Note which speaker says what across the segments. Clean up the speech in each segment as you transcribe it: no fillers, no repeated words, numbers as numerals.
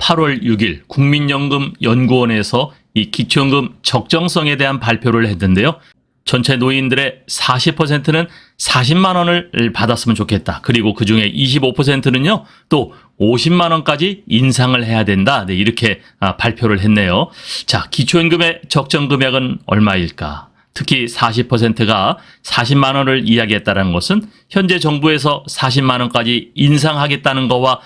Speaker 1: 8월 6일 국민연금연구원에서 이 기초연금 적정성에 대한 발표를 했는데요. 전체 노인들의 40%는 40만 원을 받았으면 좋겠다. 그리고 그중에 25%는요. 또 50만 원까지 인상을 해야 된다. 네, 이렇게 발표를 했네요. 자, 기초연금의 적정 금액은 얼마일까? 특히 40%가 40만 원을 이야기했다는 것은 현재 정부에서 40만 원까지 인상하겠다는 거와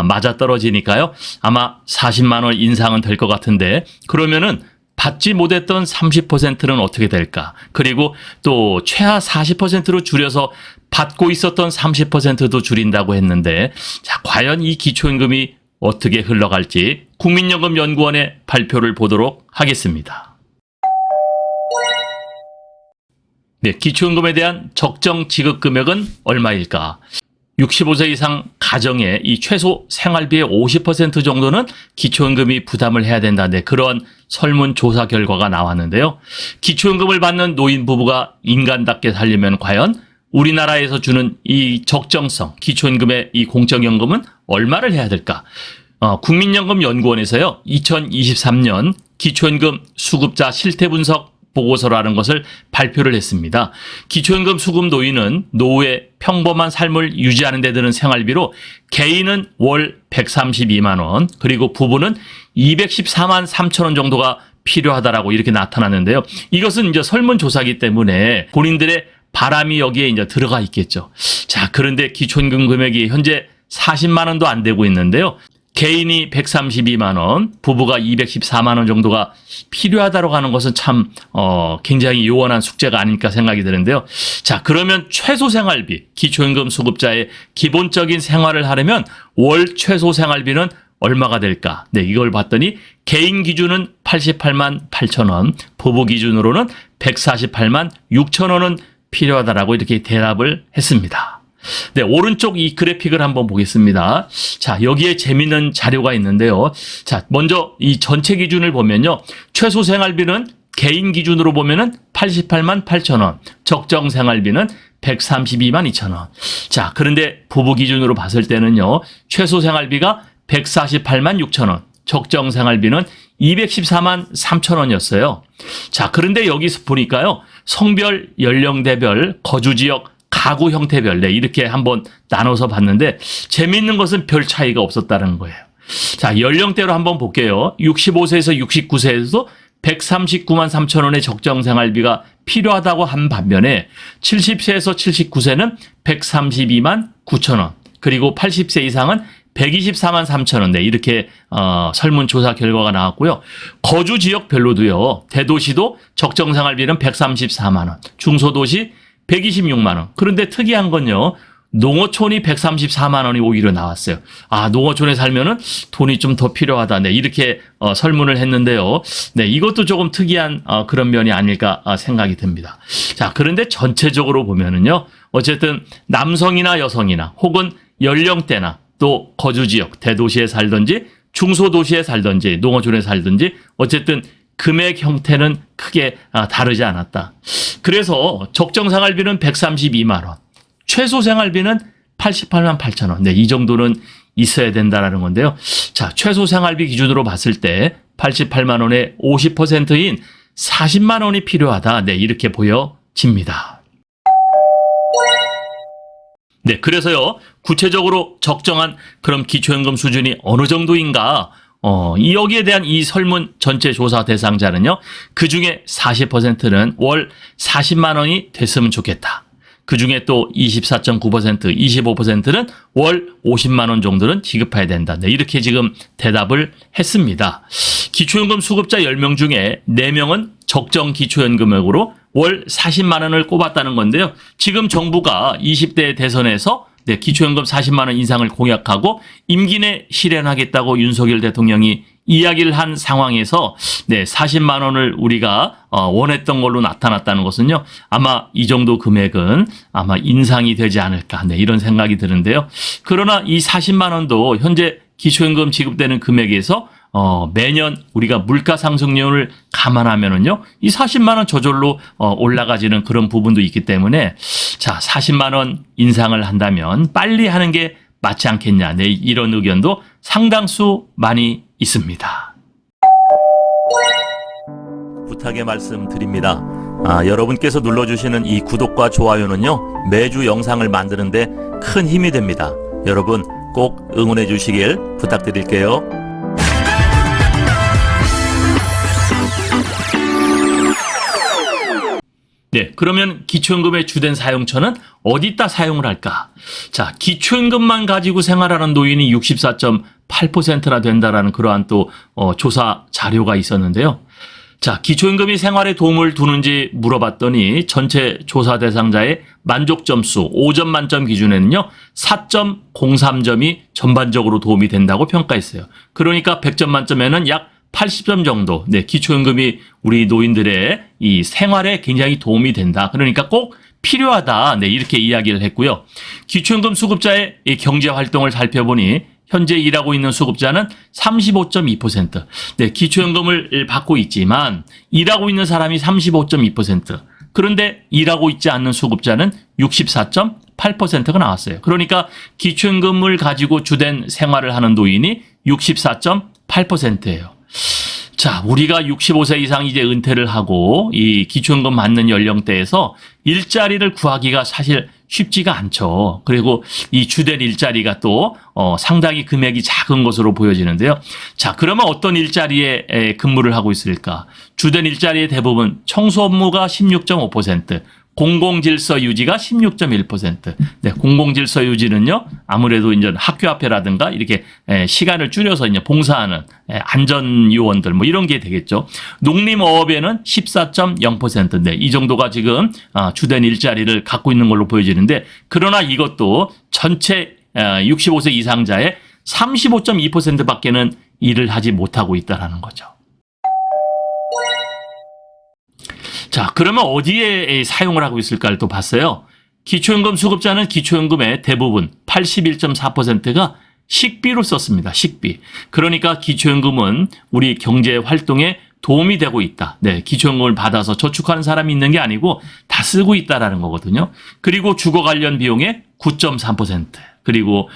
Speaker 1: 맞아떨어지니까요. 아마 40만 원 인상은 될 것 같은데 그러면은 받지 못했던 30%는 어떻게 될까? 그리고 또 최하 40%로 줄여서 받고 있었던 30%도 줄인다고 했는데 자, 과연 이 기초연금이 어떻게 흘러갈지 국민연금연구원의 발표를 보도록 하겠습니다. 네, 기초연금에 대한 적정 지급 금액은 얼마일까? 65세 이상 가정의 이 최소 생활비의 50% 정도는 기초연금이 부담을 해야 된다. 네, 그런 설문조사 결과가 나왔는데요. 기초연금을 받는 노인 부부가 인간답게 살려면 과연 우리나라에서 주는 이 적정성, 기초연금의 이 공적연금은 얼마를 해야 될까? 국민연금연구원에서요, 2023년 기초연금 수급자 실태분석 보고서라는 것을 발표를 했습니다. 기초연금 수급 노인은 노후에 평범한 삶을 유지하는 데 드는 생활비로 개인은 월 132만 원, 그리고 부부는 214만 3천 원 정도가 필요하다라고 이렇게 나타났는데요. 이것은 이제 설문조사이기 때문에 본인들의 바람이 여기에 이제 들어가 있겠죠. 자, 그런데 기초연금 금액이 현재 40만 원도 안 되고 있는데요. 개인이 132만 원, 부부가 214만 원 정도가 필요하다고 하는 것은 참 굉장히 요원한 숙제가 아닐까 생각이 드는데요. 자, 그러면 최소 생활비, 기초연금 수급자의 기본적인 생활을 하려면 월 최소 생활비는 얼마가 될까? 네, 이걸 봤더니 개인 기준은 88만 8천 원, 부부 기준으로는 148만 6천 원은 필요하다라고 이렇게 대답을 했습니다. 네, 오른쪽 이 그래픽을 한번 보겠습니다. 자, 여기에 재미있는 자료가 있는데요. 자, 먼저 이 전체 기준을 보면요. 최소 생활비는 개인 기준으로 보면은 88만 8천 원, 적정 생활비는 132만 2천 원. 자, 그런데 부부 기준으로 봤을 때는요. 최소 생활비가 148만 6천 원, 적정 생활비는 214만 3천 원이었어요. 자, 그런데 여기서 보니까요. 성별, 연령대별, 거주지역, 가구 형태별, 네, 이렇게 한번 나눠서 봤는데 재미있는 것은 별 차이가 없었다는 거예요. 자, 연령대로 한번 볼게요. 65세에서 69세에서도 139만 3천 원의 적정 생활비가 필요하다고 한 반면에 70세에서 79세는 132만 9천 원, 그리고 80세 이상은 124만 3천 원, 네, 이렇게 설문조사 결과가 나왔고요. 거주 지역별로도요. 대도시도 적정 생활비는 134만 원, 중소도시 126만 원. 그런데 특이한 건요. 농어촌이 134만 원이 오히려 나왔어요. 아, 농어촌에 살면은 돈이 좀 더 필요하다. 네, 이렇게 설문을 했는데요. 네, 이것도 조금 특이한 그런 면이 아닐까 생각이 듭니다. 자, 그런데 전체적으로 보면은요. 어쨌든 남성이나 여성이나 혹은 연령대나 또 거주지역, 대도시에 살든지 중소도시에 살든지 농어촌에 살든지 어쨌든 금액 형태는 크게 다르지 않았다. 그래서 적정 생활비는 132만 원, 최소 생활비는 88만 8천 원. 네, 이 정도는 있어야 된다라는 건데요. 자, 최소 생활비 기준으로 봤을 때 88만 원의 50%인 40만 원이 필요하다. 네, 이렇게 보여집니다. 네, 그래서요, 구체적으로 적정한 그럼 기초연금 수준이 어느 정도인가? 여기에 대한 이 설문 전체 조사 대상자는요, 그 중에 40%는 월 40만 원이 됐으면 좋겠다. 그 중에 또 24.9%, 25%는 월 50만 원 정도는 지급해야 된다. 네, 이렇게 지금 대답을 했습니다. 기초연금 수급자 10명 중에 4명은 적정 기초연금액으로 월 40만 원을 꼽았다는 건데요. 지금 정부가 20대 대선에서 네, 기초연금 40만 원 인상을 공약하고 임기 내 실현하겠다고 윤석열 대통령이 이야기를 한 상황에서 네, 40만 원을 우리가 원했던 걸로 나타났다는 것은요. 아마 이 정도 금액은 아마 인상이 되지 않을까. 네, 이런 생각이 드는데요. 그러나 이 40만 원도 현재 기초연금 지급되는 금액에서 매년 우리가 물가 상승률을 감안하면은요, 이 40만 원 저절로 올라가지는 그런 부분도 있기 때문에 자, 40만 원 인상을 한다면 빨리 하는 게 맞지 않겠냐. 네, 이런 의견도 상당수 많이 있습니다. 부탁의 말씀 드립니다. 여러분께서 눌러주시는 이 구독과 좋아요는요, 매주 영상을 만드는데 큰 힘이 됩니다. 여러분 꼭 응원해 주시길 부탁드릴게요. 네, 그러면 기초연금의 주된 사용처는 어디다 사용을 할까? 자, 기초연금만 가지고 생활하는 노인이 64.8%나 된다라는 그러한 또 조사 자료가 있었는데요. 자, 기초연금이 생활에 도움을 두는지 물어봤더니 전체 조사 대상자의 만족 점수 5점 만점 기준에는요, 4.03점이 전반적으로 도움이 된다고 평가했어요. 그러니까 100점 만점에는 약 80점 정도, 네, 기초연금이 우리 노인들의 이 생활에 굉장히 도움이 된다. 그러니까 꼭 필요하다. 네, 이렇게 이야기를 했고요. 기초연금 수급자의 이 경제 활동을 살펴보니 현재 일하고 있는 수급자는 35.2%. 네, 기초연금을 받고 있지만 일하고 있는 사람이 35.2%. 그런데 일하고 있지 않는 수급자는 64.8%가 나왔어요. 그러니까 기초연금을 가지고 주된 생활을 하는 노인이 64.8%예요. 자, 우리가 65세 이상 이제 은퇴를 하고 이 기초연금 받는 연령대에서 일자리를 구하기가 사실 쉽지가 않죠. 그리고 이 주된 일자리가 또 상당히 금액이 작은 것으로 보여지는데요. 자, 그러면 어떤 일자리에 근무를 하고 있을까? 주된 일자리의 대부분 청소 업무가 16.5%, 공공질서 유지가 16.1%. 네, 공공질서 유지는요, 아무래도 이제 학교 앞에라든가 이렇게 시간을 줄여서 이제 봉사하는 안전 요원들 뭐 이런 게 되겠죠. 농림어업에는 14.0%인데 이 정도가 지금 주된 일자리를 갖고 있는 걸로 보여지는데, 그러나 이것도 전체 65세 이상자의 35.2%밖에는 일을 하지 못하고 있다라는 거죠. 자, 그러면 어디에 사용을 하고 있을까를 또 봤어요. 기초연금 수급자는 기초연금의 대부분 81.4%가 식비로 썼습니다. 식비. 그러니까 기초연금은 우리 경제 활동에 도움이 되고 있다. 네, 기초연금을 받아서 저축하는 사람이 있는 게 아니고 다 쓰고 있다라는 거거든요. 그리고 주거 관련 비용의 9.3%. 그리고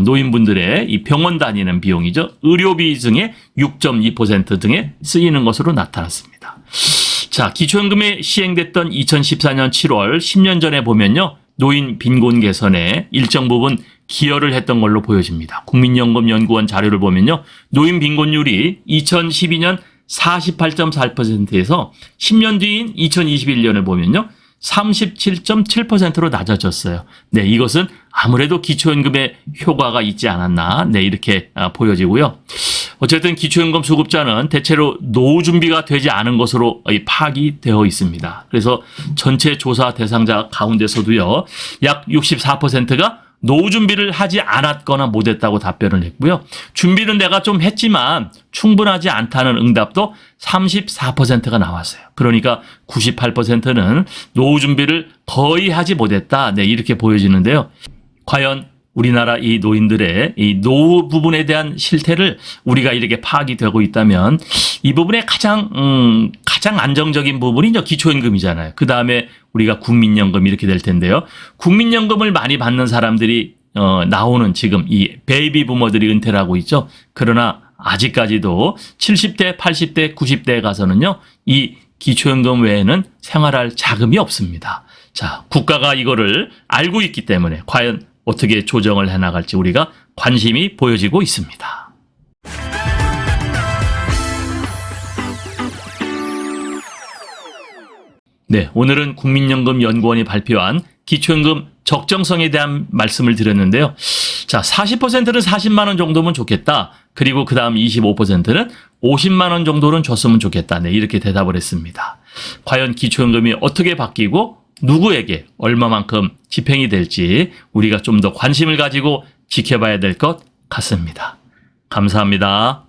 Speaker 1: 노인분들의 이 병원 다니는 비용이죠. 의료비 등의 6.2% 등에 쓰이는 것으로 나타났습니다. 자, 기초연금이 시행됐던 2014년 7월 10년 전에 보면요, 노인 빈곤 개선에 일정 부분 기여를 했던 걸로 보여집니다. 국민연금연구원 자료를 보면요, 노인 빈곤율이 2012년 48.4%에서 10년 뒤인 2021년을 보면요, 37.7%로 낮아졌어요. 네, 이것은 아무래도 기초연금의 효과가 있지 않았나, 네, 이렇게 보여지고요. 어쨌든 기초연금 수급자는 대체로 노후 준비가 되지 않은 것으로 파악이 되어 있습니다. 그래서 전체 조사 대상자 가운데서도요, 약 64%가 노후 준비를 하지 않았거나 못했다고 답변을 했고요. 준비는 내가 좀 했지만 충분하지 않다는 응답도 34%가 나왔어요. 그러니까 98%는 노후 준비를 거의 하지 못했다. 네, 이렇게 보여지는데요. 과연 우리나라 이 노인들의 이 노후 부분에 대한 실태를 우리가 이렇게 파악이 되고 있다면 이 부분의 가장 안정적인 부분이 이제 기초연금이잖아요. 그 다음에 우리가 국민연금 이렇게 될 텐데요. 국민연금을 많이 받는 사람들이 나오는 지금 이 베이비 부머들이 은퇴를 하고 있죠. 그러나 아직까지도 70대, 80대, 90대에 가서는요, 이 기초연금 외에는 생활할 자금이 없습니다. 자, 국가가 이거를 알고 있기 때문에 과연 어떻게 조정을 해나갈지 우리가 관심이 보여지고 있습니다. 네, 오늘은 국민연금연구원이 발표한 기초연금 적정성에 대한 말씀을 드렸는데요. 자, 40%는 40만 원 정도면 좋겠다. 그리고 그 다음 25%는 50만 원 정도는 줬으면 좋겠다. 네, 이렇게 대답을 했습니다. 과연 기초연금이 어떻게 바뀌고 누구에게 얼마만큼 집행이 될지 우리가 좀 더 관심을 가지고 지켜봐야 될 것 같습니다. 감사합니다.